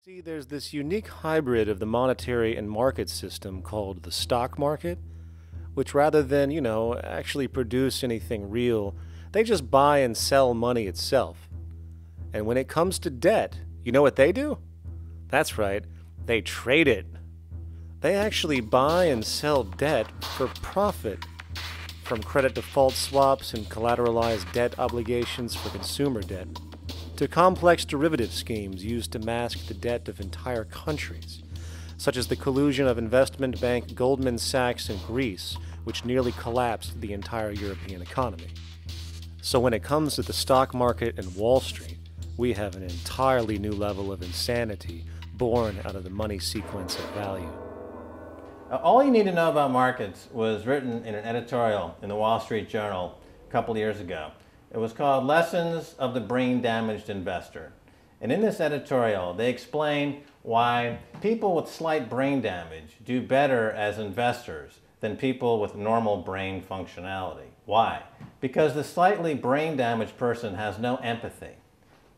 See, there's this unique hybrid of the monetary and market system called the stock market, which rather than, actually produce anything real, they just buy and sell money itself. And when it comes to debt, you know what they do? That's right, they trade it. They actually buy and sell debt for profit, from credit default swaps and collateralized debt obligations for consumer debt, to complex derivative schemes used to mask the debt of entire countries, such as the collusion of investment bank Goldman Sachs in Greece, which nearly collapsed the entire European economy. So when it comes to the stock market and Wall Street, we have an entirely new level of insanity born out of the money sequence of value. All you need to know about markets was written in an editorial in the Wall Street Journal a couple of years ago. It was called Lessons of the Brain-Damaged Investor. And in this editorial, they explain why people with slight brain damage do better as investors than people with normal brain functionality. Why? Because the slightly brain-damaged person has no empathy.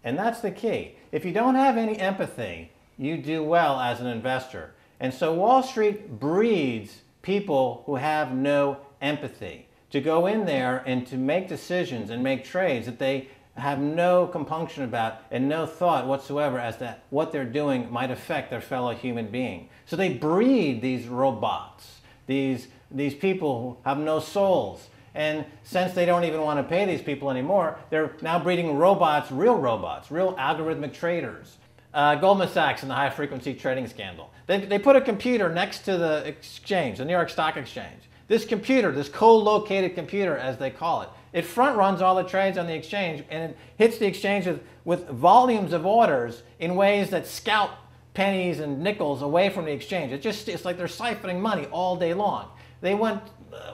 And that's the key. If you don't have any empathy, you do well as an investor. And so Wall Street breeds people who have no empathy to go in there and to make decisions and make trades that they have no compunction about and no thought whatsoever as to what they're doing might affect their fellow human being. So they breed these robots, these people who have no souls. And since they don't even want to pay these people anymore, they're now breeding robots, real algorithmic traders. Goldman Sachs and the high-frequency trading scandal. They put a computer next to the exchange, the New York Stock Exchange. This computer, this co-located computer as they call it, it front runs all the trades on the exchange, and it hits the exchange with volumes of orders in ways that scout pennies and nickels away from the exchange. It's like they're siphoning money all day long. They went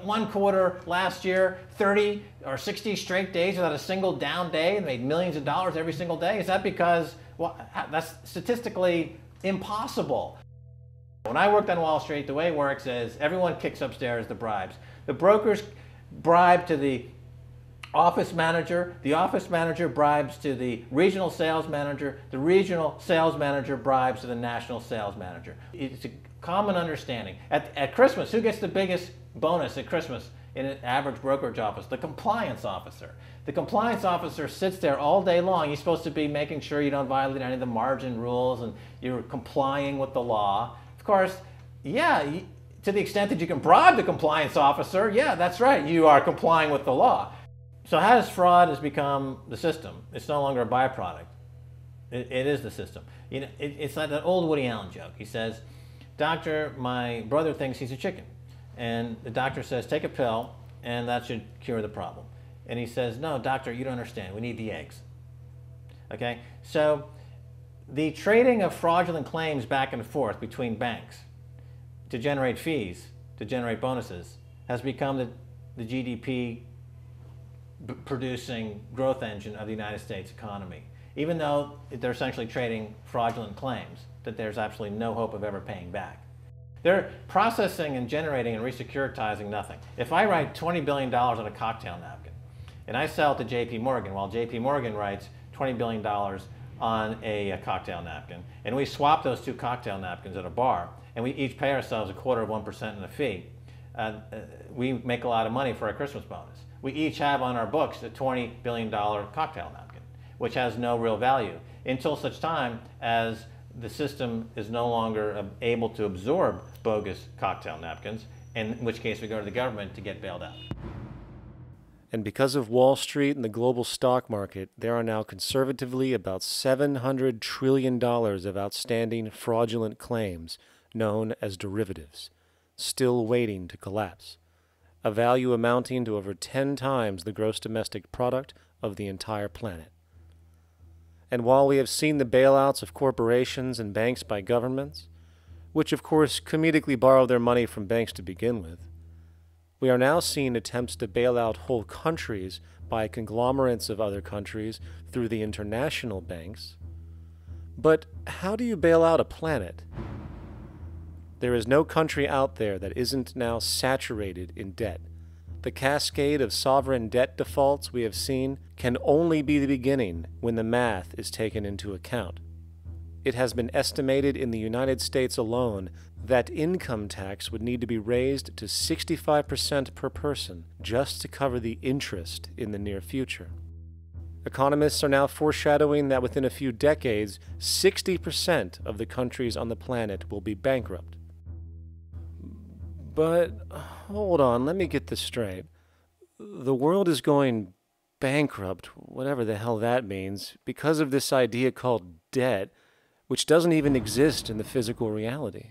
one quarter last year, 30 or 60 straight days without a single down day and made millions of dollars every single day. Is that because, well, that's statistically impossible. When I worked on Wall Street, the way it works is everyone kicks upstairs the bribes. The brokers bribe to the office manager bribes to the regional sales manager sales manager bribes to the national sales manager. It's a common understanding. At Christmas, who gets the biggest bonus at Christmas in an average brokerage office? The compliance officer. The compliance officer sits there all day long. He's supposed to be making sure you don't violate any of the margin rules and you're complying with the law. Of course, yeah, to the extent that you can bribe the compliance officer, yeah, that's right, you are complying with the law. So how does fraud has become the system? It's no longer a byproduct. It is the system. It's like that old Woody Allen joke. He says, "Doctor, my brother thinks he's a chicken." And the doctor says, "Take a pill, and that should cure the problem." And he says, "No, doctor, you don't understand. We need the eggs." Okay? So the trading of fraudulent claims back and forth between banks to generate fees, to generate bonuses, has become the GDP producing growth engine of the United States economy. Even though they're essentially trading fraudulent claims that there's absolutely no hope of ever paying back. They're processing and generating and resecuritizing nothing. If I write $20 billion on a cocktail napkin and I sell it to JP Morgan, while JP Morgan writes $20 billion on a cocktail napkin, and we swap those two cocktail napkins at a bar, and we each pay ourselves 1/4% in a fee, we make a lot of money for our Christmas bonus. We each have on our books a $20 billion cocktail napkin, which has no real value until such time as the system is no longer able to absorb bogus cocktail napkins, in which case we go to the government to get bailed out. And because of Wall Street and the global stock market, there are now conservatively about $700 trillion of outstanding fraudulent claims known as derivatives, still waiting to collapse, a value amounting to over 10 times the gross domestic product of the entire planet. And while we have seen the bailouts of corporations and banks by governments, which of course comedically borrow their money from banks to begin with, we are now seeing attempts to bail out whole countries by conglomerates of other countries through the international banks. But how do you bail out a planet? There is no country out there that isn't now saturated in debt. The cascade of sovereign debt defaults we have seen can only be the beginning when the math is taken into account. it has been estimated in the United States alone that income tax would need to be raised to 65% per person just to cover the interest in the near future. Economists are now foreshadowing that within a few decades, 60% of the countries on the planet will be bankrupt. But hold on, let me get this straight. The world is going bankrupt, whatever the hell that means, because of this idea called debt, which doesn't even exist in the physical reality.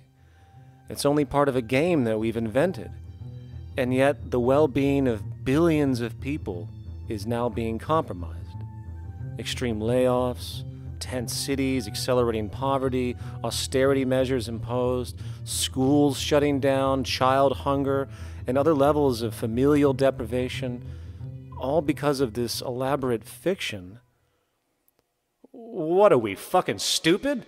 It's only part of a game that we've invented. And yet, the well-being of billions of people is now being compromised. Extreme layoffs, tent cities, accelerating poverty, austerity measures imposed, schools shutting down, child hunger, and other levels of familial deprivation, all because of this elaborate fiction. What are we, fucking stupid?